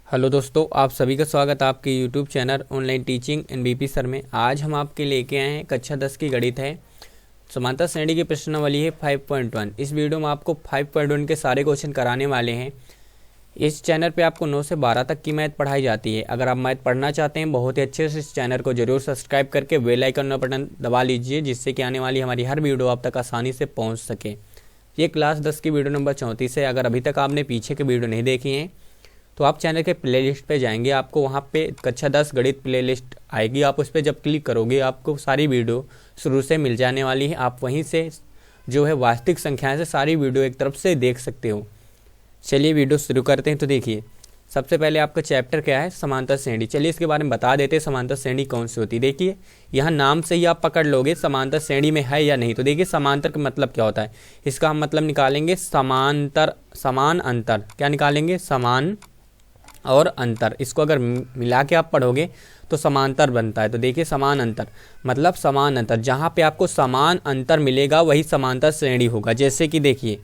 Hello दोस्तों, आप सभी का स्वागत है आपके YouTube channel online teaching NBP sir में। आज हम आपके लेके आए हैं कक्षा 10 की गणित है, समांतर श्रेणी की प्रश्नावली है 5.1। इस वीडियो में आपको 5.1 के सारे क्वेश्चन कराने वाले हैं। इस चैनल पे आपको 9 से 12 तक की मैथ पढ़ाई जाती है। अगर आप मैथ पढ़ना चाहते हैं बहुत ही अच्छे से, इस चैनल को जरूर सब्सक्राइब करके बेल आइकन बटन दबा लीजिए, जिससे कि आने वाली हमारी हर वीडियो आप तक आसानी से पहुँच सके। ये क्लास 10 की वीडियो नंबर 34 है। अगर अभी तक आपने पीछे के वीडियो नहीं देखी हैं तो आप चैनल के प्लेलिस्ट पे जाएंगे, आपको वहाँ पे कक्षा 10 गणित प्लेलिस्ट आएगी। आप उस पर जब क्लिक करोगे आपको सारी वीडियो शुरू से मिल जाने वाली है। आप वहीं से जो है वास्तविक संख्याएं से सारी वीडियो एक तरफ से देख सकते हो। चलिए वीडियो शुरू करते हैं। तो देखिए, सबसे पहले आपका चैप्टर क्या है, समांतर श्रेणी। चलिए इसके बारे में बता देते हैं, समांतर श्रेणी कौन सी होती है। देखिए यहाँ नाम से ही आप पकड़ लोगे समांतर श्रेणी में है या नहीं। तो देखिए समांतर का मतलब क्या होता है, इसका हम मतलब निकालेंगे समांतर, समान अंतर। क्या निकालेंगे, समान और अंतर। इसको अगर मिला के आप पढ़ोगे तो समांतर बनता है। तो देखिए समान अंतर मतलब समान अंतर, जहाँ पे आपको समान अंतर मिलेगा वही समांतर श्रेणी होगा। जैसे कि देखिए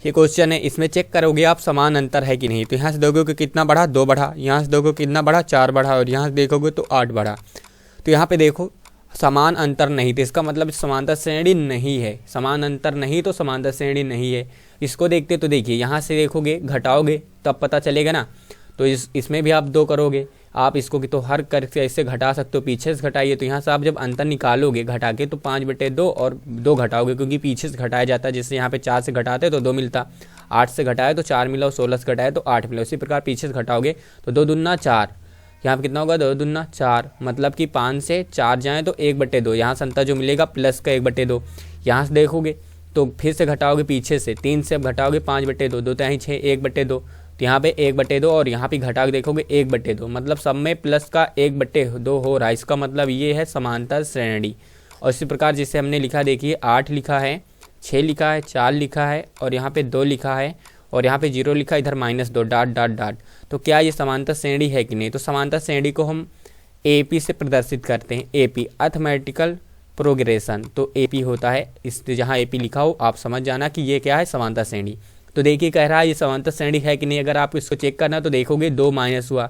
ये क्वेश्चन है, इसमें चेक करोगे आप समान अंतर है कि नहीं। तो यहाँ से देखोगे कितना बढ़ा, 2 बढ़ा। यहाँ से देखोगे कितना बढ़ा, 4 बढ़ा। और यहाँ से देखोगे तो 8 बढ़ा। तो यहाँ पे देखो समान अंतर नहीं, तो इसका मतलब समांतर श्रेणी नहीं है। समान अंतर नहीं तो समांतर श्रेणी नहीं है। इसको देखते तो देखिए यहाँ से देखोगे घटाओगे तब पता चलेगा ना। तो इसमें भी आप 2 करोगे, आप इसको तो हर करके ऐसे घटा सकते हो। पीछे से घटाइए तो यहाँ से आप जब अंतर निकालोगे घटा के तो 5/2 और 2 घटाओगे, क्योंकि पीछे से घटाया जाता है। जैसे यहाँ पे 4 से घटाते तो 2 मिलता, 8 से घटाए तो 4 मिला और 16 से घटाए तो 8 मिला। उसी प्रकार पीछे से घटाओगे तो 2 दूना 4, यहाँ पे कितना होगा 2 दूना 4, मतलब कि 5 से 4 जाएँ तो 1/2। यहाँ से अंतर जो मिलेगा प्लस का 1/2। यहाँ से देखोगे तो फिर से घटाओगे पीछे से, 3 से अब घटाओगे 5/2, 2 3 6, 1/2। तो यहाँ पे 1/2 और यहाँ पे घटा के देखोगे 1/2, मतलब सब में प्लस का 1/2 हो रहा है। इसका मतलब ये है समांतर श्रेणी। और इसी प्रकार जिसे हमने लिखा, देखिए 8 लिखा है, 6 लिखा है, 4 लिखा है और यहाँ पे 2 लिखा है और यहाँ पे 0 लिखा है, इधर -2 डॉट डॉट डॉट। तो क्या ये समांतर श्रेणी है कि नहीं। तो समांतर श्रेणी को हम AP से प्रदर्शित करते हैं। AP arithmetical progression. तो AP होता है, इस जहाँ AP लिखा हो आप समझ जाना कि ये क्या है, समांतर श्रेणी। तो देखिए कह रहा है ये समांतर श्रेणी है कि नहीं। अगर आप इसको चेक करना तो देखोगे 2 माइनस हुआ,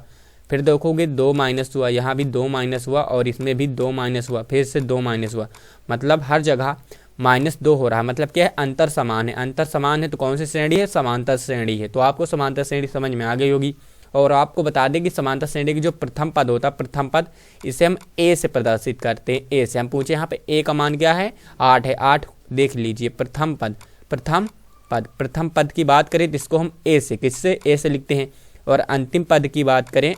फिर देखोगे 2 माइनस हुआ, यहाँ भी 2 माइनस हुआ और इसमें भी 2 माइनस हुआ, फिर से 2 माइनस हुआ, मतलब हर जगह -2 हो रहा है। मतलब क्या है, अंतर समान है। अंतर समान है तो कौन सी श्रेणी है, समांतर श्रेणी है। तो आपको समांतर श्रेणी समझ में आ गई होगी। और आपको बता दें कि समांतर श्रेणी की जो प्रथम पद होता है, प्रथम पद इसे हम A से प्रदर्शित करते हैं। A से हम पूछे यहाँ पे A का मान क्या है, 8 है। 8 देख लीजिए, प्रथम पद, प्रथम पद की बात करें तो इसको हम A से, किससे, A से लिखते हैं। और अंतिम पद की बात करें,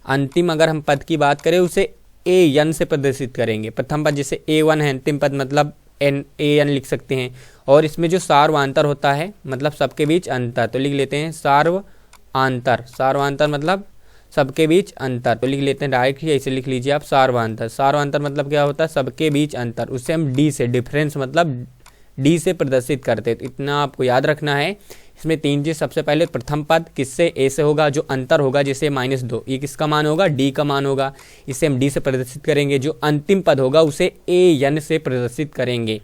अंतिम अगर हम पद की बात करें उसे AN से प्रदर्शित करेंगे। प्रथम पद जैसे A1 है, अंतिम पद मतलब AN लिख सकते हैं। और इसमें जो सार्वआंतर होता है मतलब सबके बीच अंतर, तो लिख लेते हैं सार्वआंतर। सार्वआंतर मतलब सबके बीच अंतर, तो लिख लेते हैं डायरेक्ट ही ऐसे लिख लीजिए आप, सार्वआंतर। सार्वआंतर मतलब क्या होता है, सबके बीच अंतर। उससे हम D से, डिफरेंस मतलब D से प्रदर्शित करते हैं। तो इतना आपको याद रखना है। इसमें 3 चीज, सबसे पहले प्रथम पद किससे, A से होगा। जो अंतर होगा जैसे -2, ये किसका मान होगा, D का मान होगा, इसे हम D से प्रदर्शित करेंगे। जो अंतिम पद होगा उसे AN से प्रदर्शित करेंगे।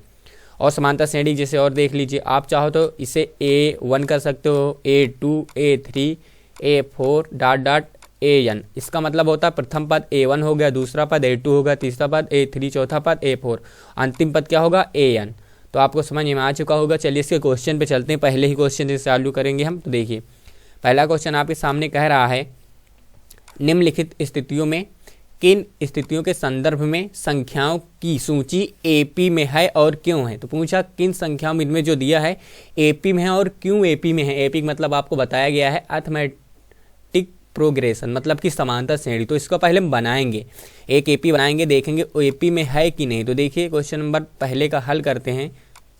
और समांतर श्रेणी जैसे और देख लीजिए, आप चाहो तो इसे A1 कर सकते हो, A2, A3, A4 dot dot AN। इसका मतलब होता है प्रथम पद A1 हो गया, दूसरा पद A2 होगा, तीसरा पद A3, चौथा पद A4, अंतिम पद क्या होगा, AN। तो आपको समझ में आ चुका होगा। चलिए इसके क्वेश्चन पे चलते हैं। पहले ही क्वेश्चन से चालू करेंगे हम। तो देखिए पहला क्वेश्चन आपके सामने कह रहा है, निम्नलिखित स्थितियों में किन स्थितियों के संदर्भ में संख्याओं की सूची AP में है और क्यों है। तो पूछा किन संख्याओं में, इनमें जो दिया है AP में है और क्यों AP में है। AP मतलब आपको बताया गया है अर्थमेटिक प्रोग्रेशन, मतलब कि समांतर श्रेणी। तो इसको पहले हम बनाएंगे, एक AP बनाएंगे, देखेंगे AP में है कि नहीं। तो देखिए क्वेश्चन नंबर पहले का हल करते हैं।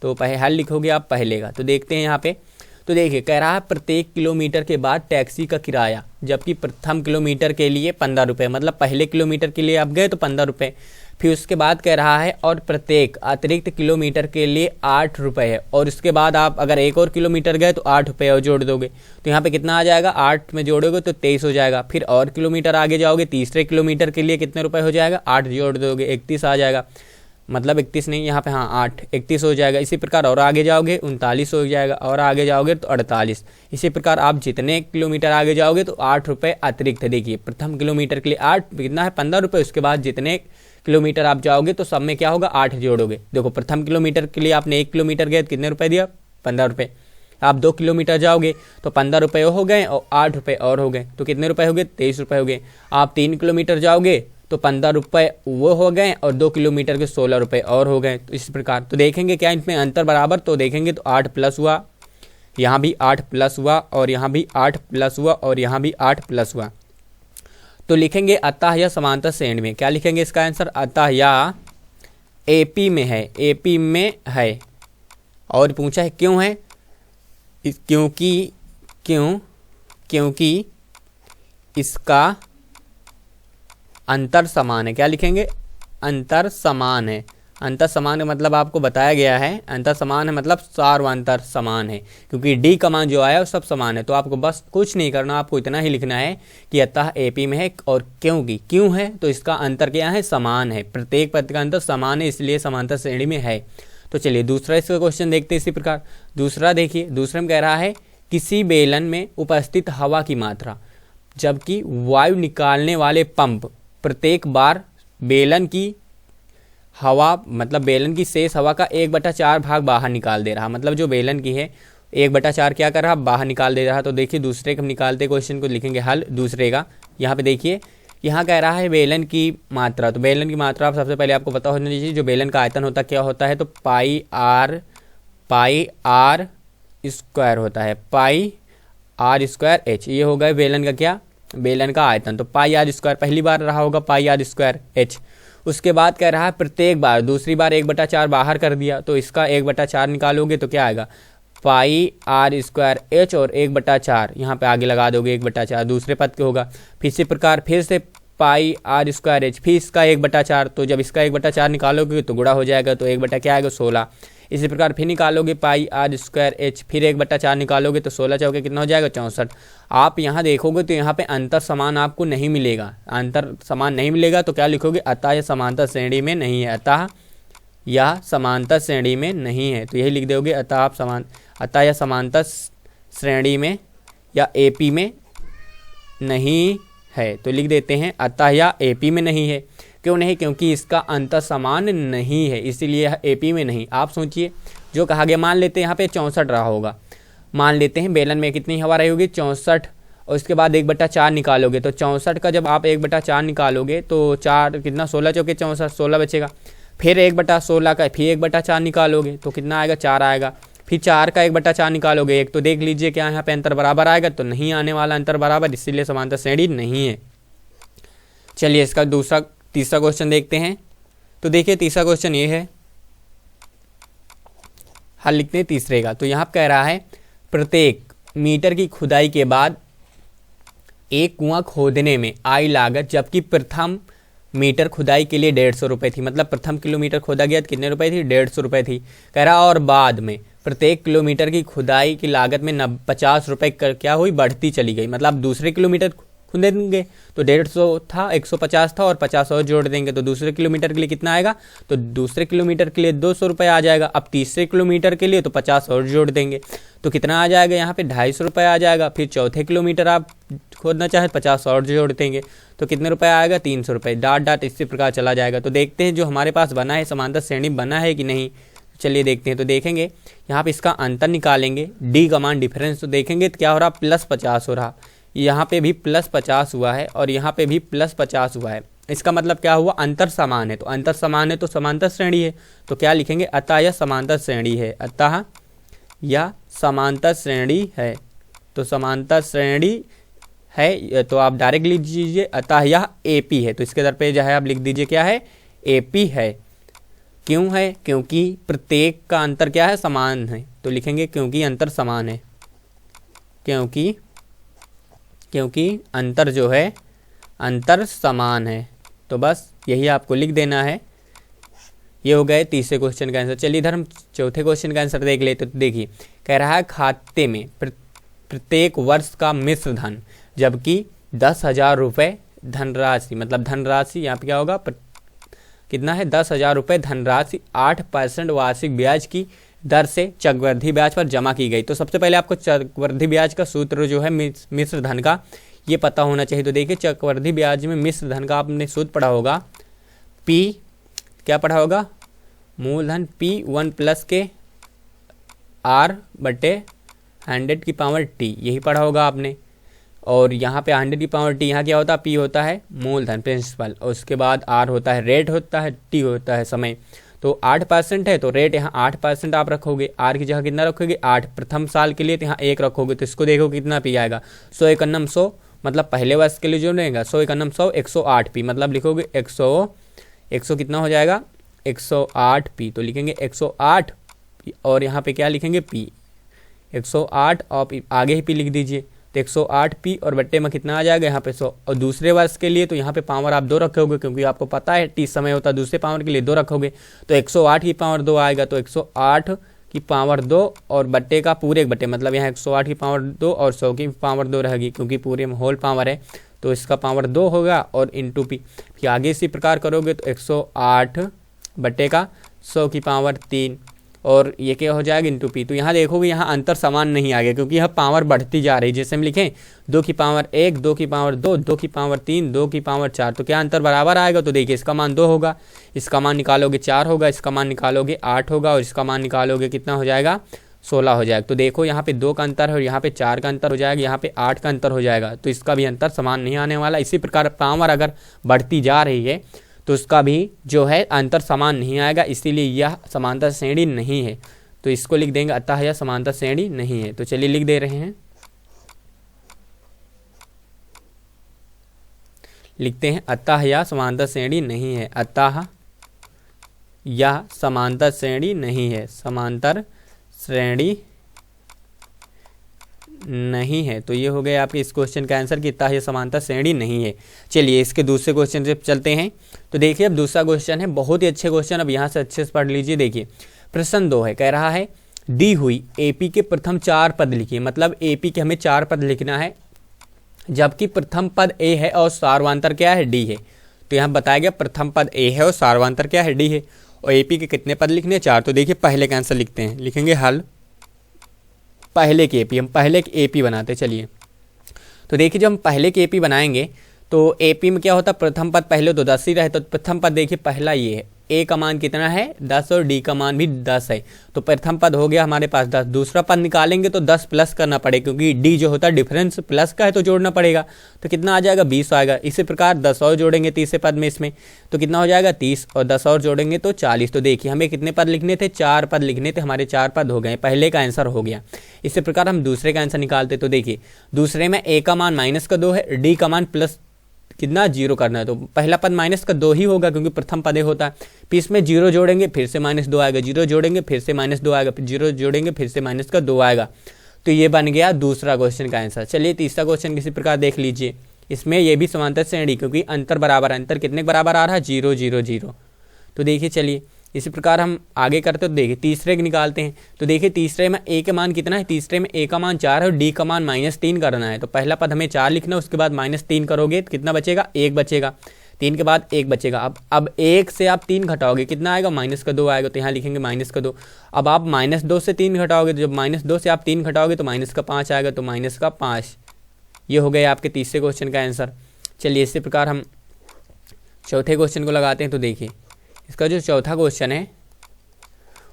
तो पहले हल लिखोगे आप पहले का। तो देखते हैं यहाँ पे। तो देखिए कह रहा है प्रत्येक किलोमीटर के बाद टैक्सी का किराया, जबकि प्रथम किलोमीटर के लिए 15 रुपये, मतलब पहले किलोमीटर के लिए आप गए तो 15 रुपये। फिर उसके बाद कह रहा है और प्रत्येक अतिरिक्त किलोमीटर के लिए 8 रुपये है। और उसके बाद आप अगर एक और किलोमीटर गए तो 8 रुपये और जोड़ दोगे। तो यहाँ पे कितना आ जाएगा, 8 में जोड़ोगे तो 23 हो जाएगा। फिर और किलोमीटर आगे जाओगे, तीसरे किलोमीटर के लिए कितने रुपये हो जाएगा, 8 जोड़ दोगे 31 आ जाएगा। मतलब 31 नहीं, यहाँ पे हाँ 8, 31 हो जाएगा। इसी प्रकार और आगे जाओगे 39 हो जाएगा, और आगे जाओगे तो 48। इसी प्रकार आप जितने किलोमीटर आगे जाओगे तो 8 रुपये अतिरिक्त। देखिए प्रथम किलोमीटर के लिए 8 कितना है 15 रुपये, उसके बाद जितने किलोमीटर आप जाओगे तो सब में क्या होगा 8 जोड़ोगे। देखो प्रथम किलोमीटर के लिए आपने 1 किलोमीटर गए तो कितने रुपये दिया 15 रुपये। आप 2 किलोमीटर जाओगे तो 15 रुपये हो गए और 8 रुपये और हो गए, तो कितने रुपये हो गए 23 रुपये हो गए। आप 3 किलोमीटर जाओगे तो 15 रुपये वो हो गए और 2 किलोमीटर के 16 रुपये और हो गए। तो इस प्रकार तो देखेंगे क्या इनमें अंतर बराबर, तो देखेंगे तो 8 प्लस हुआ, यहाँ भी 8 प्लस हुआ, और यहाँ भी 8 प्लस हुआ, और यहाँ भी 8 प्लस हुआ। तो लिखेंगे अतः या समांतर श्रेणी में। क्या लिखेंगे इसका आंसर, अतः या एपी में है, एपी में है। और पूछा है क्यों है, क्योंकि इसका अंतर समान है। क्या लिखेंगे, अंतर समान है। अंतर समान का मतलब आपको बताया गया है, अंतर समान है मतलब सार्वंतर समान है, क्योंकि डी का मान जो आया वो सब समान है। तो आपको बस कुछ नहीं करना, आपको इतना ही लिखना है कि अतः एपी में है, और क्योंकि क्यों है तो इसका अंतर क्या है, समान है। प्रत्येक पद का अंतर समान है, इसलिए समांतर श्रेणी में है। तो चलिए दूसरा इसका क्वेश्चन देखते हैं। इसी प्रकार दूसरा देखिए, दूसरे में कह रहा है किसी बेलन में उपस्थित हवा की मात्रा, जबकि वायु निकालने वाले पंप प्रत्येक बार बेलन की हवा मतलब बेलन की शेष हवा का 1/4 भाग बाहर निकाल दे रहा। मतलब जो बेलन की है 1/4 क्या कर रहा, बाहर निकाल दे रहा। तो देखिए दूसरे का निकालते क्वेश्चन को लिखेंगे हल दूसरे का। यहाँ पे देखिए यहाँ कह रहा है बेलन की मात्रा। तो बेलन की मात्रा आप सबसे पहले आपको पता होना चाहिए, जो बेलन का आयतन होता क्या होता है, तो पाई आर स्क्वायर होता है, पाई आर स्क्वायर एच। ये हो गया बेलन का क्या, बेलन का आयतन। तो पाई आर स्क्वायर पहली बार रहा होगा, पाई आर स्क्वायर एच। उसके बाद कह रहा है प्रत्येक बार, दूसरी बार 1/4 बाहर कर दिया, तो इसका 1/4 निकालोगे तो क्या आएगा, पाई आर स्क्वायर एच, और 1/4 यहाँ पे आगे लगा दोगे 1/4 दूसरे पद के होगा। फिर इसी प्रकार फिर से पाई आर स्क्वायर एच, फिर इसका 1/4। तो जब इसका 1/4 निकालोगे तो गुणा हो जाएगा, तो 1 क्या आएगा 16। इसी प्रकार फिर निकालोगे पाई आर स्क्वायर एच, फिर 1/4 निकालोगे तो 16 चौके कितना हो जाएगा 64। आप यहाँ देखोगे तो यहाँ पे अंतर समान आपको नहीं मिलेगा, अंतर समान नहीं मिलेगा। तो क्या लिखोगे, अतः यह समांतर श्रेणी में नहीं है, अतः यह समांतर श्रेणी में नहीं है। तो यही लिख दोगे, अतः यह समांतर श्रेणी में या एपी में नहीं है। तो लिख देते हैं अतः यह एपी में नहीं है। क्यों नहीं, क्योंकि इसका अंतर समान नहीं है, इसीलिए यह एपी में नहीं। आप सोचिए जो कहा गया, मान लेते हैं यहाँ पे 64 रहा होगा, मान लेते हैं बेलन में कितनी हवा रही होगी 64, और उसके बाद 1/4 निकालोगे। तो 64 का जब आप 1/4 निकालोगे तो 4 कितना 16 चौके 64, 16 बचेगा। फिर 1/16 का फिर 1/4 निकालोगे तो कितना आएगा 4 आएगा। फिर 4 का 1/4 निकालोगे, एक तो देख लीजिए क्या यहाँ पे अंतर बराबर आएगा, तो नहीं आने वाला अंतर बराबर, इसीलिए समांतर श्रेणी नहीं है। चलिए इसका तीसरा क्वेश्चन देखते हैं। तो देखिए तीसरा क्वेश्चन ये है, हल लिखते हैं तीसरे का। तो यहाँ कह रहा है प्रत्येक मीटर की खुदाई के बाद एक कुआं खोदने में आई लागत, जबकि प्रथम मीटर खुदाई के लिए 150 रुपये थी। मतलब प्रथम किलोमीटर खोदा गया तो कितने रुपए थी, 150 रुपये थी। कह रहा और बाद में प्रत्येक किलोमीटर की खुदाई की लागत में 50 रुपये क्या हुई, बढ़ती चली गई। मतलब दूसरे किलोमीटर खुदेंगे तो 150 था, 150 था, और 50 और जोड़ देंगे तो दूसरे किलोमीटर के लिए कितना आएगा, तो दूसरे किलोमीटर के लिए 200 रुपये आ जाएगा। अब तीसरे किलोमीटर के लिए तो 50 और जोड़ देंगे तो कितना आ जाएगा, यहाँ पे 250 रुपये आ जाएगा। फिर चौथे किलोमीटर आप खोदना चाहे 50 और जोड़ देंगे तो कितने रुपये आएगा, 300 रुपये। डाट इसी प्रकार चला जाएगा। तो देखते हैं जो हमारे पास बना है समांतर श्रेणी बना है कि नहीं। चलिए देखते हैं। तो देखेंगे यहाँ पे इसका अंतर निकालेंगे, डी का मान डिफरेंस, तो देखेंगे तो क्या हो रहा, +50 हो रहा। यहाँ पे भी +50 हुआ है और यहाँ पे भी +50 हुआ है। इसका मतलब क्या हुआ, अंतर समान है। तो अंतर समान है तो समांतर श्रेणी है। तो क्या लिखेंगे, अतः यह समांतर श्रेणी है, अतः यह समांतर श्रेणी है। तो समांतर श्रेणी है तो आप डायरेक्ट लिख दीजिए अतः यह एपी है। तो इसके दर पे जो है आप लिख दीजिए क्या है, एपी है। क्यों है, क्योंकि प्रत्येक का अंतर क्या है, समान है। तो लिखेंगे क्योंकि अंतर समान है, क्योंकि अंतर जो है अंतर समान है। तो बस यही आपको लिख देना है। ये हो गए तीसरे क्वेश्चन का आंसर। चलिए इधर हम चौथे क्वेश्चन का आंसर देख लेते। तो देखिए कह रहा है खाते में प्रत्येक वर्ष का मिश्र धन, जबकि 10,000 रुपये धनराशि, मतलब धनराशि यहाँ पे क्या होगा, कितना है 10,000 रुपये धनराशि 8% वार्षिक ब्याज की दर से चक्रवृद्धि ब्याज पर जमा की गई। तो सबसे पहले आपको चक्रवृद्धि ब्याज का सूत्र जो है मिश्र धन का ये पता होना चाहिए। तो देखिए चक्रवृद्धि ब्याज में मिश्र धन का आपने सूत्र पढ़ा होगा, पी क्या पढ़ा होगा, मूलधन P1 प्लस के R बटे 100 की पावर T, यही पढ़ा होगा आपने। और यहाँ पे 100 की पावर T यहाँ क्या होता है, P होता है मूलधन प्रिंसिपल, और उसके बाद R होता है रेट होता है, T होता है समय। तो 8% है तो रेट यहाँ 8% आप रखोगे, R की जगह कितना रखोगे 8, प्रथम साल के लिए तो यहाँ 1 रखोगे, तो इसको देखो कितना P आएगा 100 एकन्नम 100, मतलब पहले वर्ष के लिए जो रहेगा 100 एकन्नम 100 108 P, मतलब लिखोगे 100 कितना हो जाएगा 108 P, तो लिखेंगे 108 और यहाँ पे क्या लिखेंगे P 108 और आगे ही P लिख दीजिए, तो 108 P और बट्टे में कितना आ जाएगा यहाँ पे 100। और दूसरे वर्ष के लिए तो यहाँ पे पावर आप 2 रखोगे, क्योंकि आपको पता है T समय होता है, दूसरे पावर के लिए 2 रखोगे, तो 108 की पावर 2 आएगा, तो 108 की पावर 2 और बट्टे का पूरे एक बट्टे, मतलब यहाँ 108 की पावर 2 और 100 की पावर 2 रहेगी, क्योंकि पूरे में होल पावर है तो इसका पावर 2 होगा और इंटू P। फिर आगे इसी प्रकार करोगे तो 108 बट्टे का 100 की पावर 3 और ये क्या हो जाएगा इंटू P। तो यहाँ देखोगे यहाँ अंतर समान नहीं आ गया, क्योंकि यह पावर बढ़ती जा रही है। जैसे हम लिखें 2 की पावर 1, 2 की पावर 2, 2 की पावर 3, 2 की पावर 4, तो क्या अंतर बराबर आएगा, तो देखिए इसका मान 2 होगा, इसका मान निकालोगे 4 होगा, इसका मान निकालोगे 8 होगा और इसका मान निकालोगे कितना हो जाएगा 16 हो जाएगा। तो देखो यहाँ पे 2 का अंतर है और यहाँ पे 4 का अंतर हो जाएगा, यहाँ पे 8 का अंतर हो जाएगा, तो इसका भी अंतर समान नहीं आने वाला। इसी प्रकार पावर अगर बढ़ती जा रही है तो उसका भी जो है अंतर समान नहीं आएगा, इसीलिए यह समांतर श्रेणी नहीं है। तो इसको लिख देंगे अतः यह समांतर श्रेणी नहीं है। तो चलिए लिख दे रहे हैं, लिखते हैं अतः यह समांतर श्रेणी नहीं है, अतः यह समांतर श्रेणी नहीं है, समांतर श्रेणी नहीं है। तो ये हो गया आपके इस क्वेश्चन का आंसर कि अतः यह समांतर श्रेणी नहीं है। चलिए इसके दूसरे क्वेश्चन से चलते हैं। तो देखिए अब दूसरा क्वेश्चन है, बहुत ही अच्छे क्वेश्चन, अब यहाँ से अच्छे से पढ़ लीजिए। देखिए प्रश्न 2 है, कह रहा है दी हुई एपी के प्रथम 4 पद लिखिए, मतलब एपी के हमें 4 पद लिखना है, जबकि प्रथम पद ए है और सार्वधातुक क्या है डी है। तो यहाँ बताया गया प्रथम पद ए है और सार्वधातुक क्या है डी है, और एपी के कितने पद लिखने 4। तो देखिए पहले का आंसर लिखते हैं, लिखेंगे हल पहले के एपी, हम पहले के एपी बनाते। चलिए तो देखिए जब हम पहले के एपी बनाएंगे तो एपी में क्या होता है, प्रथम पद पहले तो 10 ही रहे, तो प्रथम पद देखिए पहला ये है, ए का मान कितना है 10 और डी का मान भी 10 है, तो प्रथम पद हो गया हमारे पास 10। दूसरा पद निकालेंगे तो 10 प्लस करना पड़ेगा, क्योंकि डी जो होता है डिफरेंस प्लस का है तो जोड़ना पड़ेगा, तो कितना आ जाएगा 20 आएगा। इसी प्रकार 10 और जोड़ेंगे तीसरे पद में इसमें, तो कितना हो जाएगा 30 और 10 और जोड़ेंगे तो 40। तो देखिए हमें कितने पद लिखने थे, 4 पद लिखने थे, हमारे 4 पद हो गए, पहले का आंसर हो गया। इसी प्रकार हम दूसरे का आंसर निकालते, तो देखिए दूसरे में ए का मान माइनस का 2 है, डी का मान प्लस कितना 0 करना है, तो पहला पद माइनस का 2 ही होगा क्योंकि प्रथम पद होता है। फिर इसमें 0 जोड़ेंगे फिर से -2 आएगा, 0 जोड़ेंगे फिर से -2 आएगा, फिर 0 जोड़ेंगे फिर से -2 आएगा। तो ये बन गया दूसरा क्वेश्चन का आंसर। चलिए तीसरा क्वेश्चन किसी प्रकार देख लीजिए, इसमें ये भी समांतर श्रेणी, क्योंकि अंतर बराबर, अंतर कितने बराबर आ रहा है 0 0 0। तो देखिए चलिए इसी प्रकार हम आगे करते तो देखिए तीसरे के निकालते हैं। तो देखिए तीसरे में ए का मान कितना है, तीसरे में ए का मान 4 है और डी का मान -3 करना है। तो पहला पद हमें 4 लिखना है, उसके बाद -3 करोगे तो कितना बचेगा 1 बचेगा, 3 के बाद 1 बचेगा। अब 1 से आप 3 घटाओगे कितना आएगा -2 आएगा, तो यहाँ लिखेंगे -2। अब आप -2 से 3 घटाओगे, तो जब -2 से आप 3 घटाओगे तो -5 आएगा, तो -5। ये हो गया आपके तीसरे क्वेश्चन का आंसर। चलिए इसी प्रकार हम चौथे क्वेश्चन को लगाते हैं। तो देखिए इसका जो चौथा क्वेश्चन है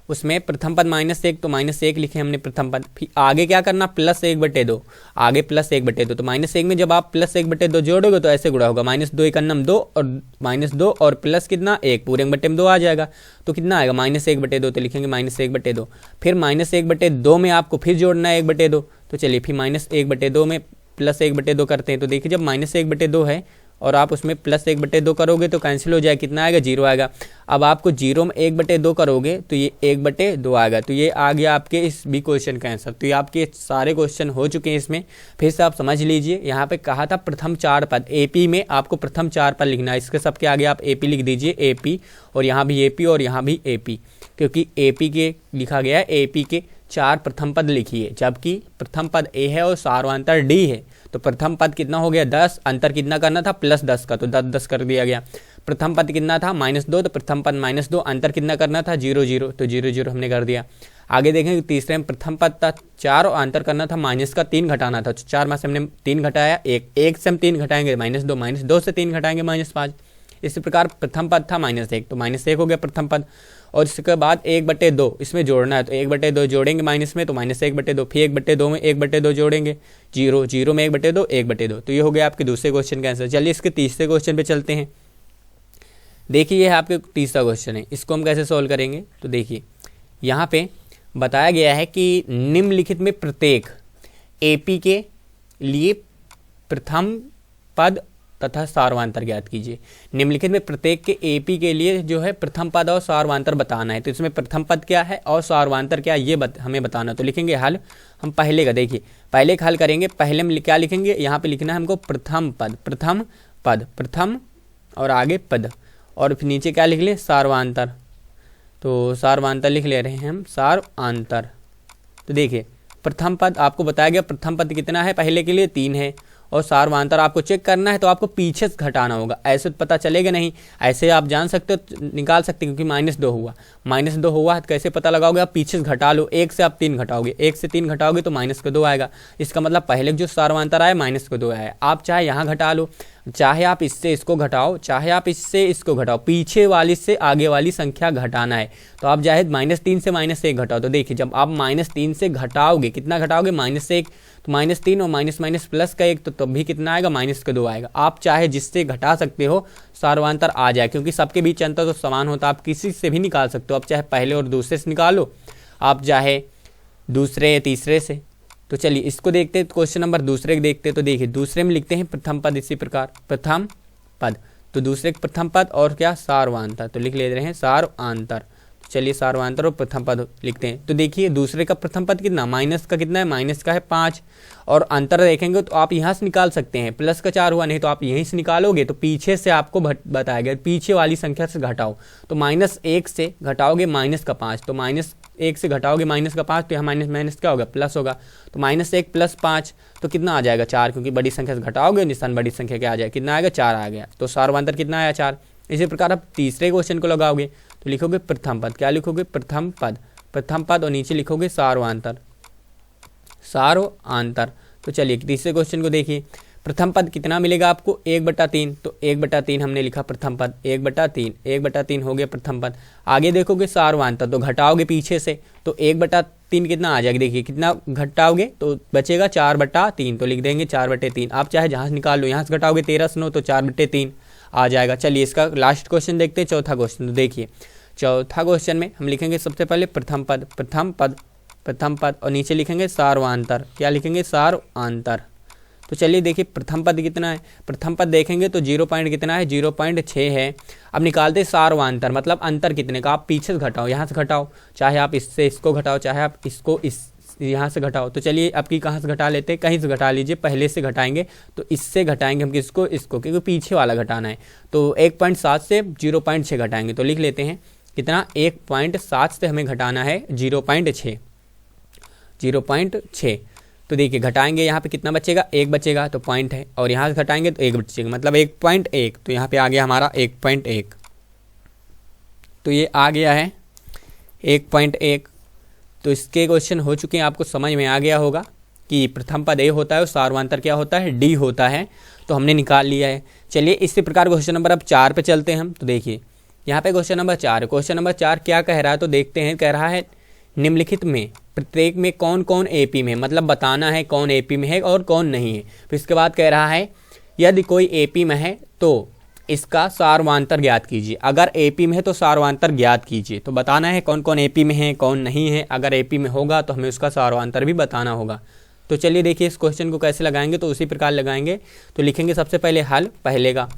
उसमें प्रथम पद -1, तो -1 लिखे हमने प्रथम पद, फिर आगे क्या करना +1/2, आगे +1/2। तो -1 में जब आप +1/2 जोड़ोगे तो ऐसे गुणा होगा, -2 एकन्नम 2 और -2 और प्लस कितना 1 पूरे बट्टे में 2 आ जाएगा, तो कितना आएगा -1/2। तो लिखेंगे -1/2। फिर -1/2 में आपको फिर जोड़ना है 1/2। तो चलिए फिर -1/2 में +1/2 करते हैं। तो देखिए जब -1/2 है और आप उसमें +1/2 करोगे तो कैंसिल हो जाएगा, कितना आएगा 0 आएगा। अब आपको 0 में 1/2 करोगे तो ये 1/2 आएगा। तो ये आ गया आपके इस बी क्वेश्चन का आंसर। तो ये आपके सारे क्वेश्चन हो चुके हैं। इसमें फिर से आप समझ लीजिए, यहाँ पे कहा था प्रथम 4 पद, एपी में आपको प्रथम 4 पद लिखना है, इसके सबके आगे आप एपी लिख दीजिए, एपी, और यहाँ भी एपी और यहाँ भी एपी, क्योंकि एपी के लिखा गया है, एपी के 4 प्रथम पद लिखिए, जबकि प्रथम पद ए है और सार्वधातुक डी है। तो प्रथम पद कितना हो गया 10, अंतर कितना करना था +10 का, तो 10 10 कर दिया गया। प्रथम पद कितना था -2, तो प्रथम पद -2, अंतर कितना करना था 0 0, तो 0 0 हमने कर दिया। आगे देखेंगे तीसरे में प्रथम पद था 4 और अंतर करना था -3 घटाना था, तो 4 में से हमने 3 घटाया, 1 से हम 3 घटाएंगे -2 से 3 घटाएंगे -5। इसी प्रकार प्रथम पद था -1, तो -1 हो गया प्रथम पद। और इसके बाद 1/2 इसमें जोड़ना है, तो 1/2 जोड़ेंगे माइनस में, तो -1/2, फिर 1/2 में 1/2 जोड़ेंगे, 0 0 में 1/2 1/2, तो ये हो गया आपके दूसरे क्वेश्चन का आंसर। चलिए इसके तीसरे क्वेश्चन पे चलते हैं। देखिए ये है आपके तीसरा क्वेश्चन है, इसको हम कैसे सोल्व करेंगे। तो देखिए यहाँ पे बताया गया है कि निम्नलिखित में प्रत्येक एपी के लिए प्रथम पद तथा सार्वधातुक ज्ञात कीजिए। निम्नलिखित में प्रत्येक के एपी के लिए जो है प्रथम पद और सार्वधातुक बताना है, तो इसमें प्रथम पद क्या है और सार्वधातुक क्या है ये हमें बताना। तो लिखेंगे हल, हम पहले का देखिए पहले का हल करेंगे। पहले में क्या लिखेंगे, यहाँ पे लिखना है हमको प्रथम पद, प्रथम पद, प्रथम और आगे पद, और फिर नीचे क्या लिख लें सार्वधातुक, तो सार्वधातुक लिख ले रहे हैं हम सार्वधातुक। तो देखिए प्रथम पद आपको बताया गया, प्रथम पद कितना है पहले के लिए 3 है, और सार्वधातुक आपको चेक करना है तो आपको पीछे से घटाना होगा, ऐसे तो पता चलेगा नहीं, ऐसे आप जान सकते हो निकाल सकते हो क्योंकि -2 हुआ, -2 हुआ तो कैसे पता लगाओगे, आप पीछे से घटा लो, 1 से आप 3 घटाओगे, 1 से 3 घटाओगे तो -2 आएगा। इसका मतलब पहले जो सार्वधातुक आया -2 आया। आप चाहे यहाँ घटा लो, चाहे आप इससे इसको घटाओ, चाहे आप इससे इसको घटाओ, पीछे वाली से आगे वाली संख्या घटाना है, तो आप चाहे -3 से -1 घटाओ। तो देखिए जब आप -3 से घटाओगे, कितना घटाओगे -1, तो -3 और माइनस प्लस का 1, तो तब भी कितना आएगा -2 आएगा। आप चाहे जिससे घटा सकते हो सार्वधातुक आ जाए, क्योंकि सबके बीच अंतर तो समान होता है, आप किसी से भी निकाल सकते हो। आप चाहे पहले और दूसरे से निकालो, आप चाहे दूसरे तीसरे से। तो चलिए इसको देखते हैं, क्वेश्चन नंबर दूसरे को देखते हैं। तो देखिए दूसरे में लिखते हैं प्रथम पद, इसी प्रकार प्रथम पद, तो दूसरे प्रथम पद और क्या सार्वधातुक, तो लिख ले रहे हैं सार्वधातुक। चलिए सार्वधातुक और प्रथम पद लिखते हैं। तो देखिए दूसरे का प्रथम पद कितना, माइनस का कितना है, माइनस का है 5, और अंतर देखेंगे तो आप यहाँ से निकाल सकते हैं, प्लस का 4 हुआ, नहीं तो आप यहीं से निकालोगे, तो पीछे से आपको बताया गया पीछे वाली संख्या से घटाओ, तो -1 से घटाओगे -5, तो -1 से घटाओगे -5, तो यहाँ माइनस क्या होगा, प्लस होगा, तो -1 + 5 तो कितना आ जाएगा 4, क्योंकि बड़ी संख्या से घटाओगे निशान बड़ी संख्या क्या आ जाएगा, कितना आएगा 4 आ गया, तो सार्वधातुक कितना आया 4। इसी प्रकार आप तीसरे क्वेश्चन को लगाओगे तो लिखोगे प्रथम पद, क्या लिखोगे प्रथम पद, प्रथम पद, और नीचे लिखोगे सार्वधातुक, सार्वधातुक। तो चलिए तीसरे क्वेश्चन को देखिए, प्रथम पद कितना मिलेगा आपको 1/3, तो 1/3 हमने लिखा प्रथम पद, 1/3 हो गया प्रथम पद। आगे देखोगे सार्वधातुक, तो घटाओगे पीछे से, तो 1/3 कितना आ जाएगा, देखिए कितना घटाओगे तो बचेगा 4/3, तो लिख देंगे 4/3। आप चाहे जहाँ से निकाल लो, यहाँ से घटाओगे 13 से 9, तो 4/3 आ जाएगा। चलिए इसका लास्ट क्वेश्चन देखते हैं, चौथा क्वेश्चन। तो देखिए चौथा क्वेश्चन में हम लिखेंगे सबसे पहले प्रथम पद, प्रथम पद, प्रथम पद, और नीचे लिखेंगे सार्वधातुक, क्या लिखेंगे सार्वधातुक। तो चलिए देखिए प्रथम पद कितना है, प्रथम पद देखेंगे तो 0 पॉइंट कितना है, 0.6 है। अब निकालते सार्वधातुक, मतलब अंतर कितने का, आप पीछे से घटाओ, यहाँ से घटाओ, चाहे आप इससे इसको घटाओ, चाहे आप इसको इस यहाँ से घटाओ। तो चलिए आपकी कहाँ से घटा लेते हैं, कहीं से घटा लीजिए, पहले से घटाएंगे तो इससे घटाएंगे हम किसको, इसको, क्योंकि पीछे वाला घटाना है। तो 1.7 से 0.6 घटाएंगे, तो लिख लेते हैं कितना, 1.7 से हमें घटाना है 0.6, 0.6। तो देखिए घटाएंगे, यहाँ पे कितना बचेगा, 1 बचेगा, तो पॉइंट है, और यहाँ से घटाएंगे तो 1 बचेगा, मतलब 1.1, तो यहाँ पे आ गया हमारा 1.1, तो ये आ गया है 1.1। तो इसके क्वेश्चन हो चुके हैं, आपको समझ में आ गया होगा कि प्रथम पद ए होता है और सार्वधातुक क्या होता है, डी होता है, तो हमने निकाल लिया है। चलिए इसी प्रकार क्वेश्चन नंबर अब 4 पे चलते हैं हम। तो देखिए यहाँ पे क्वेश्चन नंबर 4, क्वेश्चन नंबर 4 क्या कह रहा है, तो देखते हैं। कह रहा है निम्नलिखित में प्रत्येक में कौन कौन एपी में, मतलब बताना है कौन एपी में है और कौन नहीं है। फिर इसके बाद कह रहा है यदि कोई एपी में है तो इसका सार्वधातुक ज्ञात कीजिए, अगर एपी में है तो सार्वधातुक ज्ञात कीजिए। तो बताना है कौन कौन एपी में है कौन नहीं है, अगर एपी में होगा तो हमें उसका सार्वधातुक भी बताना होगा। तो चलिए देखिए इस क्वेश्चन को कैसे लगाएंगे, तो उसी प्रकार लगाएंगे। तो लिखेंगे सबसे पहले हल पहले का,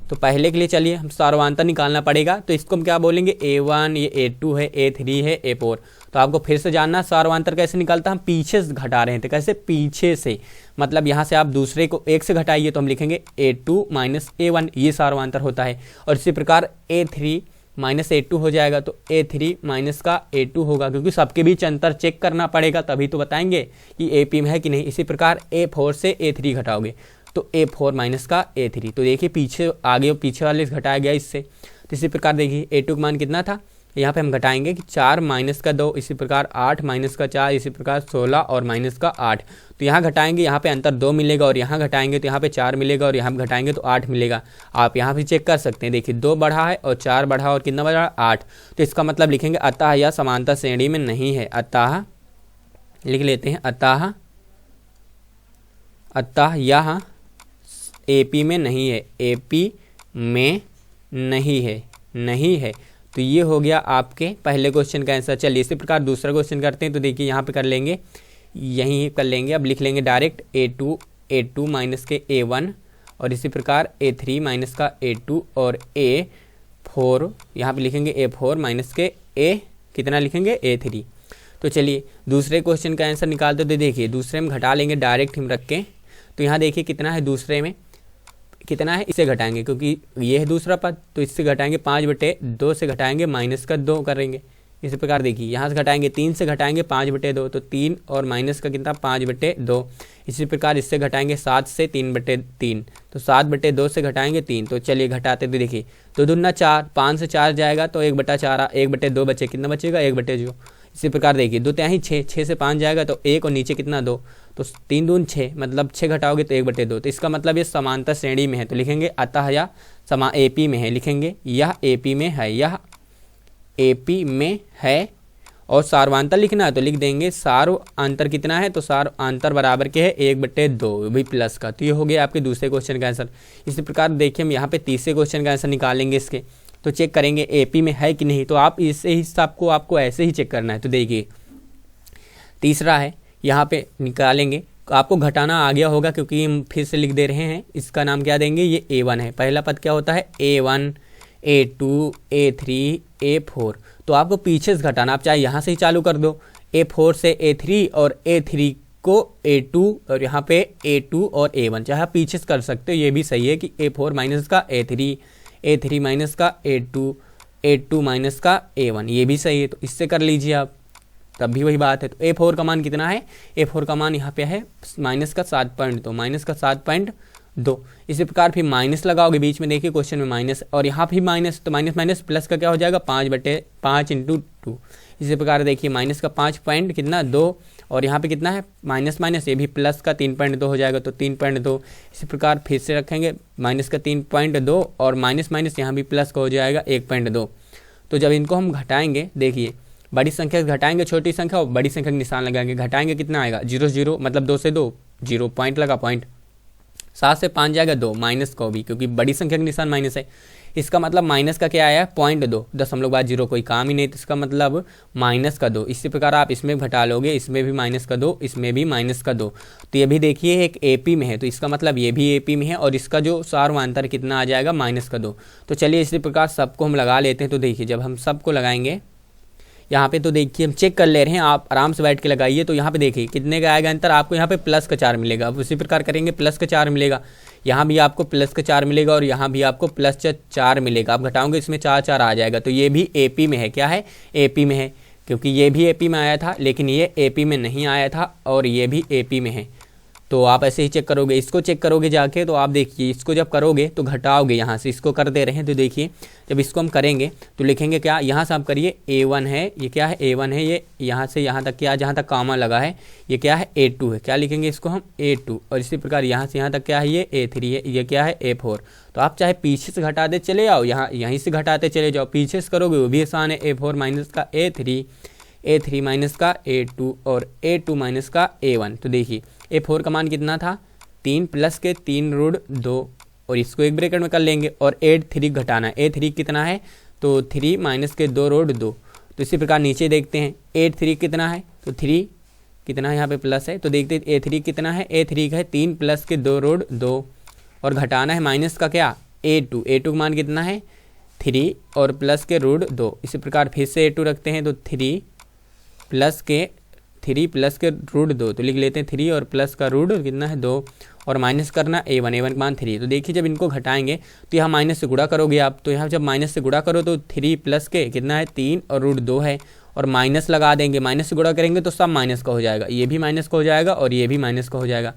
तो पहले के लिए चलिए हम सार्वधातुक निकालना पड़ेगा, तो इसको हम क्या बोलेंगे, A1, ये A2 है, A3 है, A4। तो आपको फिर से जानना सार्वधातुक कैसे निकालता, हम पीछे से घटा रहे थे, कैसे पीछे से, मतलब यहाँ से आप दूसरे को 1 से घटाइए, तो हम लिखेंगे A2 - A1, ये सार्वधातुक होता है। और इसी प्रकार A3 - A2 हो जाएगा, तो A3 - का A2 होगा, क्योंकि सबके बीच अंतर चेक करना पड़ेगा, तभी तो बताएंगे कि एपी में है कि नहीं। इसी प्रकार A4 से A3 घटाओगे तो A4 माइनस का A3। तो देखिए पीछे आगे और पीछे वाले घटाया गया इससे। तो इसी प्रकार देखिए A2 का मान कितना था, यहाँ पे हम घटाएंगे कि 4 माइनस का 2, इसी प्रकार 8 माइनस का 4, इसी प्रकार 16 और माइनस का 8। तो यहाँ घटाएंगे, यहाँ पे अंतर 2 मिलेगा, और यहाँ घटाएंगे तो यहाँ पे 4 मिलेगा, और यहाँ घटाएंगे तो 8 मिलेगा। आप यहाँ भी चेक कर सकते हैं, देखिए 2 बढ़ा है और 4 बढ़ा और कितना बढ़ा, 8। तो इसका मतलब लिखेंगे अतः यह समांतर श्रेणी में नहीं है। अतः लिख लेते हैं, अतः यह AP में नहीं है, AP में नहीं है। तो ये हो गया आपके पहले क्वेश्चन का आंसर। चलिए इसी प्रकार दूसरा क्वेश्चन करते हैं। तो देखिए यहाँ पे कर लेंगे, यहीं कर लेंगे। अब लिख लेंगे डायरेक्ट A2 माइनस के A1, और इसी प्रकार A3 माइनस का A2 और A4, यहाँ पे लिखेंगे A4 माइनस के A कितना लिखेंगे, A3। तो चलिए दूसरे क्वेश्चन का आंसर निकालते। तो देखिए दूसरे में घटा लेंगे डायरेक्ट हम रख के। तो यहाँ देखिए कितना है, दूसरे में कितना है, इसे घटाएंगे क्योंकि ये है दूसरा पद, तो इससे घटाएंगे 5/2 से घटाएंगे माइनस का 2 करेंगे। इसी प्रकार देखिए यहाँ से घटाएंगे 3 से घटाएंगे 5/2, तो 3 और माइनस का कितना 5/2। इसी प्रकार इससे घटाएंगे 7 से 3/3, तो 7/2 से घटाएंगे 3। तो चलिए घटाते तो देखिए 2 दूना 4, 5 से 4 जाएगा तो 1/4, 1/2 बचे, कितना बचेगा 1/2। इसी प्रकार देखिए 2 तिहाई 6, 6 से 5 जाएगा तो 1 और नीचे कितना 2, तो 3 दून 6, मतलब 6 घटाओगे तो 1/2। तो इसका मतलब ये समांतर श्रेणी में है। तो लिखेंगे अतः यह AP में है, लिखेंगे यह AP में है, यह AP में है। और सार्वांतर लिखना है तो लिख देंगे सार्वांतर कितना है, तो सार्वांतर बराबर के है 1/2 भी प्लस का। तो ये हो गया आपके दूसरे क्वेश्चन का आंसर। इसी प्रकार देखिए हम यहाँ पे तीसरे क्वेश्चन का आंसर निकालेंगे इसके। तो चेक करेंगे AP में है कि नहीं। तो आप इसे हिसाब को आपको ऐसे ही चेक करना है। तो देखिए तीसरा है, यहाँ पे निकालेंगे, आपको घटाना आ गया होगा क्योंकि हम फिर से लिख दे रहे हैं। इसका नाम क्या देंगे, ये A1 है। पहला पद क्या होता है, A1, A2, A3, A4। तो आपको पीछे से घटाना, आप चाहे यहाँ से ही चालू कर दो, A4 से A3 और A3 को A2, और यहाँ पे A2 और A1, चाहे आप पीछे से कर सकते हो। ये भी सही है कि A4 माइनस का A3, A3 माइनस का A2, A2 माइनस का A1, ये भी सही है। तो इससे कर लीजिए आप, तब भी वही बात है। तो A4 का मान कितना है, A4 का मान यहाँ पे है माइनस का 7.2, माइनस का 7.2। इसी प्रकार फिर माइनस लगाओगे बीच में, देखिए क्वेश्चन में माइनस और यहाँ भी माइनस, तो माइनस माइनस प्लस का क्या हो जाएगा 5/5 × 2। इसी प्रकार देखिए माइनस का 5.2, और यहाँ पे कितना है माइनस माइनस, ये भी प्लस का 3.2 हो जाएगा, तो 3.2। इसी प्रकार फिर से रखेंगे माइनस का 3.2, और माइनस माइनस यहाँ भी प्लस का हो जाएगा 1.2। तो जब इनको हम घटाएंगे, देखिए बड़ी संख्या से घटाएंगे छोटी संख्या, और बड़ी संख्या का निशान लगाएंगे, घटाएंगे कितना आएगा 0 0, मतलब 2 से 2 0 पॉइंट लगा पॉइंट, 7 से 5 जाएगा 2, माइनस का भी क्योंकि बड़ी संख्या का निशान माइनस है। इसका मतलब माइनस का क्या आया है 0.2, 0.0, कोई काम ही नहीं, तो इसका मतलब माइनस का 2। इसी प्रकार आप इसमें घटा लोगे, इसमें भी माइनस का 2, इसमें भी माइनस का 2। तो ये भी देखिए एक AP में है, तो इसका मतलब ये भी AP में है, और इसका जो सार्वांतर कितना आ जाएगा माइनस का 2। तो चलिए इसी प्रकार सबको हम लगा लेते हैं। तो देखिए जब हम सबको लगाएंगे यहाँ पे, तो देखिए हम चेक कर ले रहे हैं, आप आराम से बैठ के लगाइए। तो यहाँ पे देखिए कितने का आएगा अंतर, आपको यहाँ पे प्लस का 4 मिलेगा। अब उसी प्रकार करेंगे प्लस का 4 मिलेगा, यहाँ भी आपको प्लस का 4 मिलेगा, और यहाँ भी आपको प्लस 4 मिलेगा। आप घटाओगे इसमें 4 4 आ जाएगा। तो ये भी AP में है, क्या है AP में है, क्योंकि ये भी AP में आया था, लेकिन ये AP में नहीं आया था, और ये भी AP में है। तो आप ऐसे ही चेक करोगे, इसको चेक करोगे जाके, तो आप देखिए इसको जब करोगे तो घटाओगे, यहाँ से इसको कर दे रहे हैं। तो देखिए जब इसको हम करेंगे तो लिखेंगे क्या, यहाँ से आप करिए A1 है, ये क्या है A1 है, ये यहाँ से यहाँ तक क्या, जहाँ तक कामा लगा है ये क्या है A2 है, क्या लिखेंगे इसको हम A2। और इसी प्रकार यहाँ से यहाँ तक क्या है ये A3 है, ये क्या है A4। तो आप चाहे पीछे से घटाते चले जाओ, यहाँ यहीं से घटाते चले जाओ, पीछे से करोगे वो भी आसान है। A4 माइनस का A3, A3 माइनस का A2, और A2 माइनस का A1। तो देखिए A4 का मान कितना था 3 प्लस के 3√2, और इसको एक ब्रैकेट में कर लेंगे, और A3 घटाना है, A3 कितना है तो 3 माइनस के 2√2। तो इसी प्रकार नीचे देखते हैं A3 कितना है, तो 3 कितना है यहाँ पे प्लस है, तो देखते हैं A3 कितना है, A3 का है 3 प्लस के 2√2, और घटाना है माइनस का क्या A2, A2 का मान कितना है 3 और प्लस के √2। इसी प्रकार फिर से A2 रखते हैं, तो 3 प्लस के √2, तो लिख लेते हैं 3 और प्लस का रूट कितना है 2, और माइनस करना A1 का मान 3। तो देखिए जब इनको घटाएंगे तो यहाँ माइनस से गुणा करोगे आप, तो यहाँ जब माइनस से गुणा करो तो 3 प्लस के कितना है 3 और √2 है, और माइनस लगा देंगे, माइनस से गुणा करेंगे तो सब माइनस का हो जाएगा, ये भी माइनस का हो जाएगा और ये भी माइनस का हो जाएगा।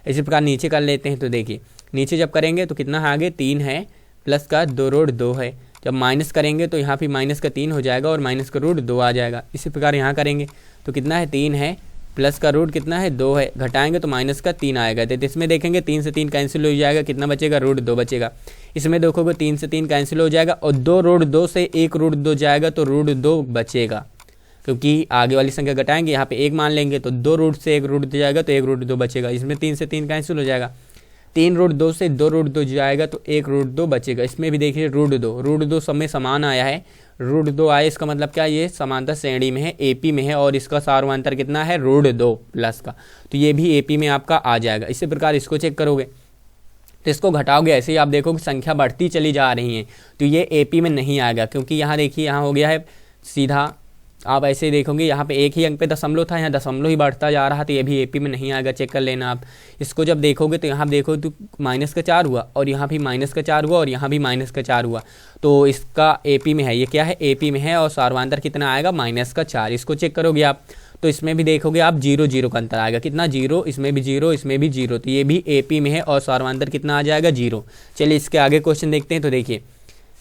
इसी प्रकार नीचे कर लेते हैं। तो देखिए नीचे जब करेंगे तो कितना है आगे 3 है, प्लस का 2 रूट 2 है। जब माइनस करेंगे तो यहाँ पे माइनस का 3 हो जाएगा और माइनस का रूट 2 आ जाएगा। इसी प्रकार यहाँ करेंगे तो कितना है 3 है, प्लस का रूट कितना है 2 है, घटाएंगे तो माइनस का 3 आएगा। तो इसमें देखेंगे 3 से 3 कैंसिल हो जाएगा, कितना बचेगा रूट 2 बचेगा। इसमें देखोगे 3 से 3 कैंसिल हो जाएगा और 2 रूट 2 से 1 रूट 2 जाएगा तो रूट 2 बचेगा, क्योंकि आगे वाली संख्या घटाएंगे यहाँ पे 1 मान लेंगे तो 2 रूट से 1 रूट 2 जाएगा तो 1 रूट 2 बचेगा। इसमें 3 से 3 कैंसिल हो जाएगा, 3 रूट 2 से 2 रूट 2 जाएगा तो 1 रूट 2 बचेगा। इसमें भी देखिए रूट 2 सब में समान आया है, रूट 2 आया, इसका मतलब क्या, ये समांतर श्रेणी में है, एपी में है और इसका सार्वधातुक कितना है रूट 2 प्लस का, तो ये भी एपी में आपका आ जाएगा। इसी प्रकार इसको चेक करोगे तो इसको घटाओगे, ऐसे ही आप देखोगे संख्या बढ़ती चली जा रही है तो ये एपी में नहीं आएगा, क्योंकि यहाँ देखिए यहाँ हो गया है सीधा, आप ऐसे ही देखोगे यहाँ पे एक ही अंक पे दशमलव था, यहाँ दशमलव ही बढ़ता जा रहा, तो ये भी एपी में नहीं आएगा, चेक कर लेना आप। इसको जब देखोगे तो यहाँ देखो तो माइनस का 4 हुआ और यहाँ भी माइनस का 4 हुआ और यहाँ भी माइनस का 4 हुआ, तो इसका एपी में है, ये क्या है एपी में है और सार्वधातुक कितना आएगा माइनस का 4। इसको चेक करोगे आप तो इसमें भी देखोगे आप 0 0 का अंतर आएगा, कितना 0, इसमें भी 0, इसमें भी 0, तो ये भी एपी में है और सार्वधातुक कितना आ जाएगा 0। चलिए इसके आगे क्वेश्चन देखते हैं। तो देखिए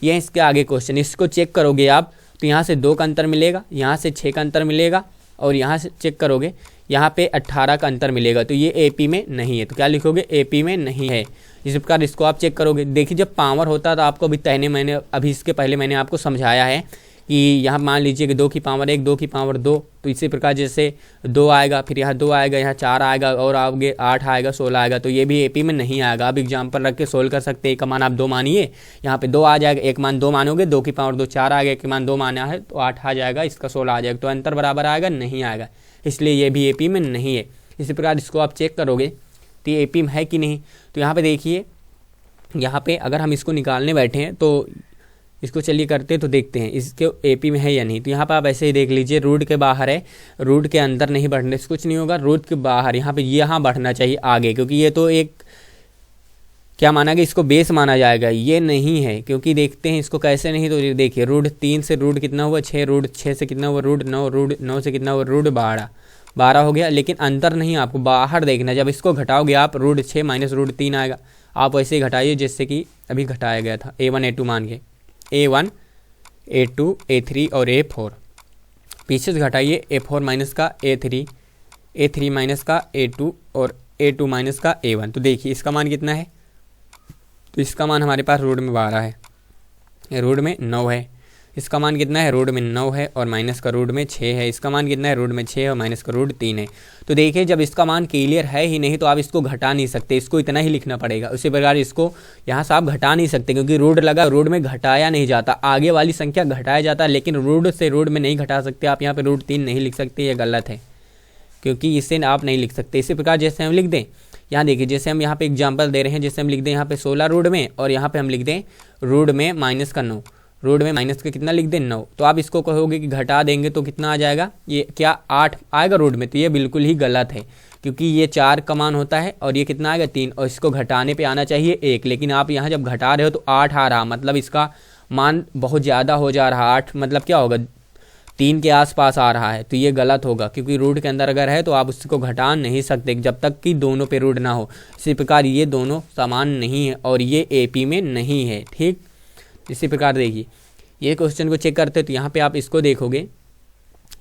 ये इसके आगे क्वेश्चन, इसको चेक करोगे आप तो यहाँ से 2 का अंतर मिलेगा, यहाँ से 6 का अंतर मिलेगा और यहाँ से चेक करोगे यहाँ पे 18 का अंतर मिलेगा, तो ये एपी में नहीं है। तो क्या लिखोगे एपी में नहीं है। इस प्रकार इसको आप चेक करोगे। देखिए जब पावर होता है तो आपको अभी इसके पहले मैंने आपको समझाया है कि यहाँ मान लीजिए कि 2 की पावर 1, 2 की पावर 2, तो इसी प्रकार जैसे 2 आएगा, फिर यहाँ 2 आएगा, यहाँ 4 आएगा और आगे 8 आएगा, 16 आएगा, तो ये भी एपी में नहीं आएगा। आप एग्जाम्पल रख के सोल्व कर सकते हैं। एक का मान आप 2 मानिए, यहाँ पे 2 आ जाएगा, एक मान 2 मानोगे, 2 की पावर 2 4 आ गया, एक मान 2 माना है तो 8 आ जाएगा, इसका 16 आ जाएगा, तो अंतर बराबर आएगा नहीं आएगा, इसलिए ये भी एपी में नहीं है। इसी प्रकार इसको आप चेक करोगे तो ये एपी में है कि नहीं। तो यहाँ पर देखिए, यहाँ पर अगर हम इसको निकालने बैठे हैं तो इसको चलिए करते तो देखते हैं इसके एपी में है या नहीं। तो यहाँ पर आप ऐसे ही देख लीजिए, रूट के बाहर है, रूट के अंदर नहीं बढ़ने से कुछ नहीं होगा, रूट के बाहर यहाँ पे यहाँ बढ़ना चाहिए आगे, क्योंकि ये तो एक क्या माना गया, इसको बेस माना जाएगा, ये नहीं है। क्योंकि देखते हैं इसको कैसे नहीं, तो देखिए रूट 3 से रूट कितना हुआ 6, रूट 6 से कितना हुआ रूट 9, रूट 9 से कितना हुआ रूट 12 हो गया, लेकिन अंतर नहीं आपको बाहर देखना। जब इसको घटाओगे आप रूट 6 माइनस रूट 3 आएगा, आप वैसे ही घटाइए जैसे कि अभी घटाया गया था, A1 A2 मान के, A1 A2 A3 और A4, पीछे से घटाइए A4 माइनस का A3, A3 माइनस का A2 और A2 माइनस का A1। तो देखिए इसका मान कितना है, तो इसका मान हमारे पास रूट में 12 है, रूट में 9 है, इसका मान कितना है रूट में 9 है और माइनस का रूट में 6 है, इसका मान कितना है रूट में 6 और माइनस का रूट 3 है। तो देखिए जब इसका मान क्लियर है ही नहीं तो आप इसको घटा नहीं सकते, इसको इतना ही लिखना पड़ेगा। उसी प्रकार इसको यहाँ से आप घटा नहीं सकते, क्योंकि रूट लगा, रूट में घटाया नहीं जाता, आगे वाली संख्या घटाया जाता है, लेकिन रूट से रूट में नहीं घटा सकते आप। यहाँ पर रूट 3 नहीं लिख सकते, ये गलत है, क्योंकि इसे आप नहीं लिख सकते। इसी प्रकार जैसे हम लिख दें, यहाँ देखिए जैसे हम यहाँ पे एग्जाम्पल दे रहे हैं, जैसे हम लिख दें यहाँ पे 16 रूट में और यहाँ पे हम लिख दें रूट में माइनस का 9, रूट में माइनस का कितना लिख दें 9, तो आप इसको कहोगे कि घटा देंगे तो कितना आ जाएगा, ये क्या 8 आएगा रूट में, तो ये बिल्कुल ही गलत है, क्योंकि ये 4 का मान होता है और ये कितना आएगा 3, और इसको घटाने पे आना चाहिए 1, लेकिन आप यहाँ जब घटा रहे हो तो 8 आ रहा, मतलब इसका मान बहुत ज़्यादा हो जा रहा। 8 मतलब क्या होगा, 3 के आसपास आ रहा है, तो ये गलत होगा, क्योंकि रूट के अंदर अगर है तो आप उसको घटा नहीं सकते जब तक कि दोनों पे रूट ना हो। इसी प्रकार ये दोनों समान नहीं है और ये एपी में नहीं है, ठीक। इसी प्रकार देखिए ये क्वेश्चन को चेक करते तो यहाँ पे आप इसको देखोगे,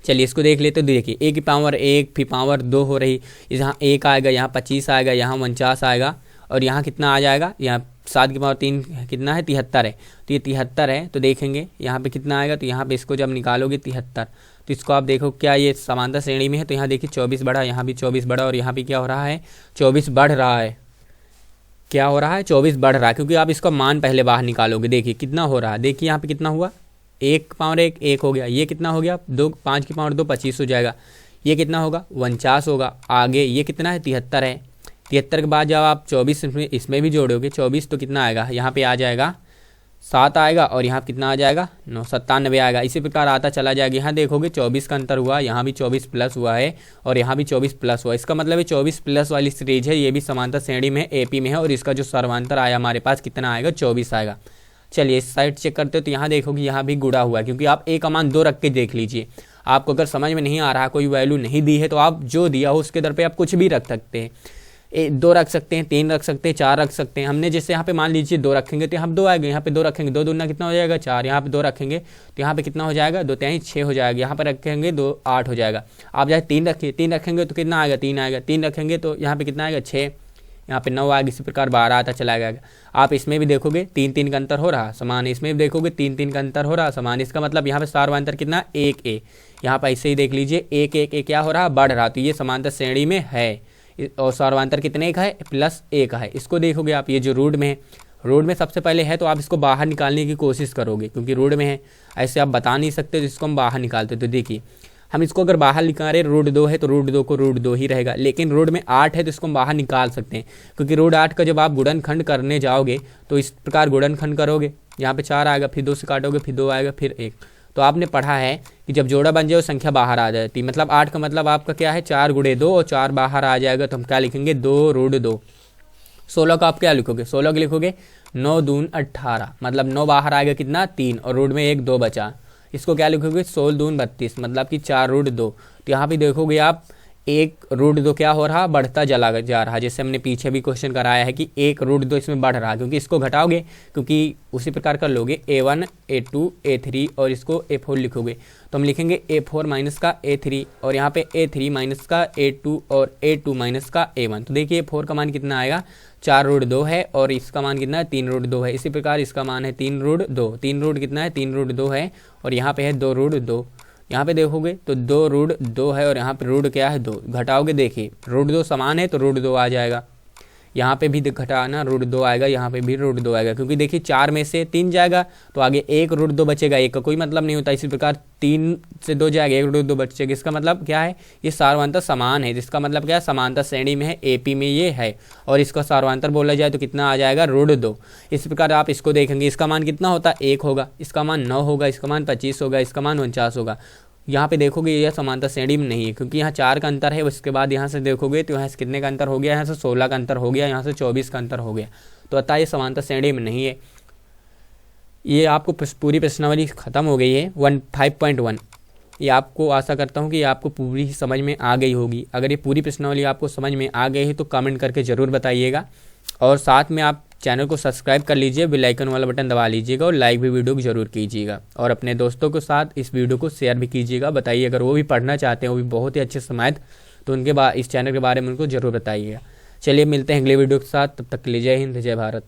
चलिए इसको देख लेते तो देखिए a की पावर 1 फिर पावर 2 हो रही, यहाँ 1 आएगा, यहाँ 25 आएगा, यहाँ 49 आएगा और यहाँ कितना आ जाएगा, यहाँ 7 की पावर 3 कितना है 73 है, तो ये 73 है। तो देखेंगे यहाँ पे कितना आएगा, तो यहाँ पे इसको जब निकालोगे 73, तो इसको आप देखो क्या ये समांतर श्रेणी में है, तो यहाँ देखिए 24 बढ़ा, यहाँ भी 24 बढ़ा और यहाँ भी क्या हो रहा है 24 बढ़ रहा है, क्या हो रहा है 24 बढ़ रहा है, क्योंकि आप इसका मान पहले बाहर निकालोगे। देखिए कितना हो रहा है, देखिए यहाँ पे कितना हुआ 1 पावर 1 हो गया, ये कितना हो गया 2 5 की पावर 2 25 हो जाएगा, ये कितना होगा 49 होगा, आगे ये कितना है 73 है, 73 के बाद जब आप 24 इसमें भी जोड़ोगे 24 तो कितना आएगा, यहाँ पे आ जाएगा 7 आएगा और यहाँ कितना आ जाएगा 9 97 आएगा। इसी प्रकार आता चला जाएगा, यहाँ देखोगे 24 का अंतर हुआ, यहाँ भी 24 प्लस हुआ है और यहाँ भी 24 प्लस हुआ, इसका मतलब है 24 प्लस वाली सीरीज है, ये भी समांतर श्रेणी में एपी में है और इसका जो सर्वांतर आया हमारे पास कितना आएगा 24 आएगा। चलिए इस साइड चेक करते हो तो यहाँ देखोगे यहाँ भी गुड़ा हुआ है, क्योंकि आप ए का मान 2 रख के देख लीजिए, आपको अगर समझ में नहीं आ रहा, कोई वैल्यू नहीं दी है तो आप जो दिया हो उसके दर पे आप कुछ भी रख सकते हैं। दो रख सकते हैं, 3 रख सकते हैं, 4 रख सकते हैं। हमने जैसे यहाँ पे मान लीजिए 2 रखेंगे तो यहाँ 2 आएगा, यहाँ पे 2 रखेंगे 2 दूना कितना हो जाएगा 4, यहाँ पे 2 रखेंगे तो यहाँ पे कितना हो जाएगा 2 तिहाई 6 हो जाएगा, यहाँ पे रखेंगे 2 8 हो जाएगा। आप चाहे 3 रखिए, 3 रखेंगे तो कितना आएगा 3 आएगा, 3 रखेंगे तो यहाँ पे कितना आएगा 6, यहाँ पे 9 आएगा, इसी प्रकार 12 आता चला जाएगा। आप इसमें भी देखोगे 3 का अंतर हो रहा समान है, इसमें भी देखोगे 3 का अंतर हो रहा समान। इसका मतलब यहाँ पे सार्वधातुक क्या 1 ए, यहाँ पर ऐसे ही देख लीजिए 1 1 1 क्या हो रहा बढ़ रहा, तो ये समांतर श्रेणी में है। और सार्वधातुक कितने का है +1 है। इसको देखोगे आप, ये जो रूट में है, रूट में सबसे पहले है तो आप इसको बाहर निकालने की कोशिश करोगे क्योंकि रूट में है, ऐसे आप बता नहीं सकते तो इसको हम बाहर निकालते। तो देखिए हम इसको अगर बाहर निकाल रहे रूट 2 है तो रूट 2 को रूट 2 ही रहेगा, लेकिन रूट में 8 है तो इसको हम बाहर निकाल सकते हैं क्योंकि रूट 8 का जब आप गुणनखंड करने जाओगे तो इस प्रकार गुणनखंड करोगे, यहाँ पे 4 आएगा, फिर 2 से काटोगे, फिर 2 आएगा, फिर 1। तो आपने पढ़ा है कि जब जोड़ा बन जाए संख्या बाहर आ जाती है, मतलब 8 का मतलब आपका क्या है 4 गुणे 2 और 4 बाहर आ जाएगा तो हम क्या लिखेंगे 2 रूट 2। 16 का आप क्या लिखोगे 16 के लिखोगे 9 दून 18, मतलब 9 बाहर आएगा कितना 3 और रूट में 1 2 बचा, इसको क्या लिखोगे 16 दून 32, मतलब कि 4 रूट 2। तो यहाँ पे देखोगे आप 1 रूट 2 क्या हो रहा बढ़ता चला जा रहा, जैसे हमने पीछे भी क्वेश्चन कराया है कि 1 रूट 2 इसमें बढ़ रहा, क्योंकि इसको घटाओगे क्योंकि उसी प्रकार कर लोगे A1 A2 A3 और इसको A4 लिखोगे तो हम लिखेंगे A4 माइनस का A3 और यहाँ पे A3 माइनस का A2 और A2 माइनस का A1। तो देखिए 4 का मान कितना आएगा 4 रूट 2 है और इसका मान कितना है 3 रूट 2 है। इसी प्रकार इसका मान है 3 रूट 2, 3 रूट कितना है 3 रूट 2 है और यहाँ पे है 2 रूट 2। यहाँ पे देखोगे तो 2 रूट 2 है और यहाँ पे रूट क्या है 2, घटाओगे देखिए रूट 2 समान है तो रूट 2 आ जाएगा, यहाँ पे भी घटाना रूट 2 आएगा, यहाँ पे भी रूट 2 आएगा क्योंकि देखिए 4 में से 3 जाएगा तो आगे 1 रूट 2 बचेगा, 1 का कोई मतलब नहीं होता। इसी प्रकार 3 से 2 जाएगा 1 रूट 2 बचेगा, इसका मतलब क्या है ये सार्वधातुक समान है, जिसका मतलब क्या है समांतर श्रेणी में है, AP में ये है और इसका सार्वधातुक बोला जाए तो कितना आ जाएगा रूट 2। इस प्रकार आप इसको देखेंगे, इसका मान कितना होता है 1 होगा, इसका मान 9 होगा, इसका मान 25 होगा, इसका मान 49 होगा। यहाँ पे देखोगे यह समांतर श्रेणी में नहीं है क्योंकि यहाँ 4 का अंतर है, उसके बाद यहाँ से देखोगे तो यहाँ से कितने का अंतर हो गया, यहाँ से 16 का अंतर हो गया, यहाँ से 24 का अंतर हो गया, तो अतः ये समांतर श्रेणी में नहीं है। ये आपको पूरी प्रश्नावली खत्म हो गई है 5.1। ये आपको आशा करता हूँ कि आपको पूरी समझ में आ गई होगी। अगर ये पूरी प्रश्नावली आपको समझ में आ गई है तो कमेंट करके ज़रूर बताइएगा और साथ में आप चैनल को सब्सक्राइब कर लीजिए, बेल आइकन वाला बटन दबा लीजिएगा और लाइक भी वीडियो को जरूर कीजिएगा और अपने दोस्तों के साथ इस वीडियो को शेयर भी कीजिएगा। बताइए अगर वो भी पढ़ना चाहते हैं, वो भी बहुत ही अच्छे समाज, तो उनके इस चैनल के बारे में उनको जरूर बताइएगा। चलिए मिलते हैं अगले वीडियो के साथ, तब तक के लिए जय हिंद जय भारत।